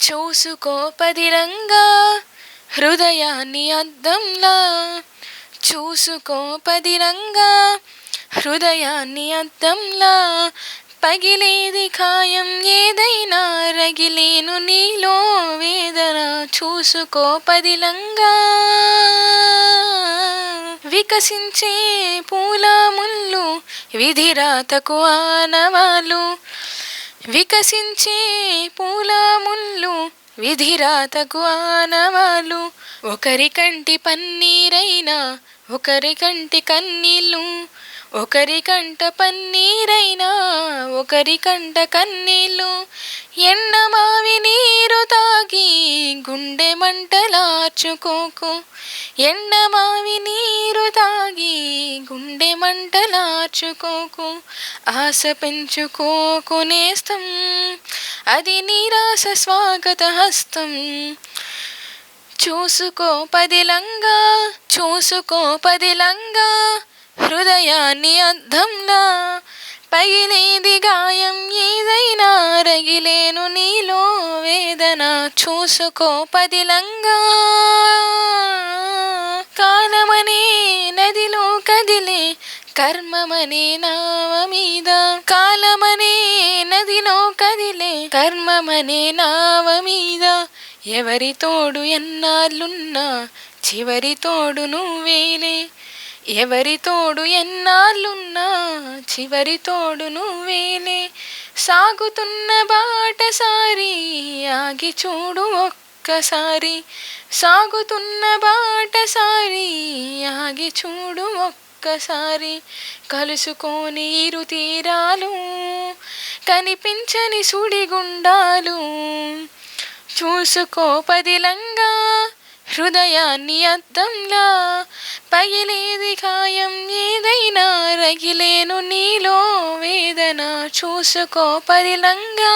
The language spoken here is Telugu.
చూసుకో పదిలంగా హృదయాన్ని అద్దంలా, చూసుకో పదిలంగా హృదయాన్ని అద్దంలా, పగిలేది ఖాయం ఏదైనా రగిలేను నీలో వేదన. చూసుకో పదిలంగా వికసించే పూల ముళ్ళు విధిరాతకు ఆనవాలు, వికసించే పూల ముళ్ళు విధిరాతకు ఆనవాలు. ఒకరి కంటి పన్నీరైనా ఒకరి కంటి కన్నీళ్ళు, ఒకరి కంట పన్నీరైనా ఒకరి కంట కన్నీళ్ళు. ఎండమావి నీరు తాగి గుండె మంటలార్చుకోకు, ఎండమావి నీరు తాగి గుండె మంటలార్చుకోకు. ఆశ పెంచుకోకు నేస్తం, అది నిరాశ స్వాగత హస్తం. చూసుకో పదిలంగా, చూసుకో పదిలంగా హృదయాన్ని అద్దంలా, పగిలేది గాయం ఏదైనా రగిలేను నీలో వేదన. చూసుకో పదిలంగా కాలమనే నదిలో కదిలే కర్మమనే నావ మీద, కాలమనే నదిలో కదిలే కర్మమనే నావ మీద. ఎవరి తోడు ఎన్నాళ్ళున్నా చివరి తోడు నువ్వేలే, ఎవరి తోడు ఎన్నాళ్ళున్నా చివరి తోడు నువ్వేలే. సాగుతున్న బాటసారి ఆగి చూడు ఒక్కసారి, సాగుతున్న బాటసారి ఆగి చూడు ఒక్కసారి. కలుసుకోని ఇరు తీరాలు కనిపించని సుడిగుండాలు. చూసుకో పదిలంగా హృదయాన్ని అద్దంలా, పగిలేది ఖాయం ఏదైనా రగిలేను నీలో వేదన. చూసుకో పదిలంగా.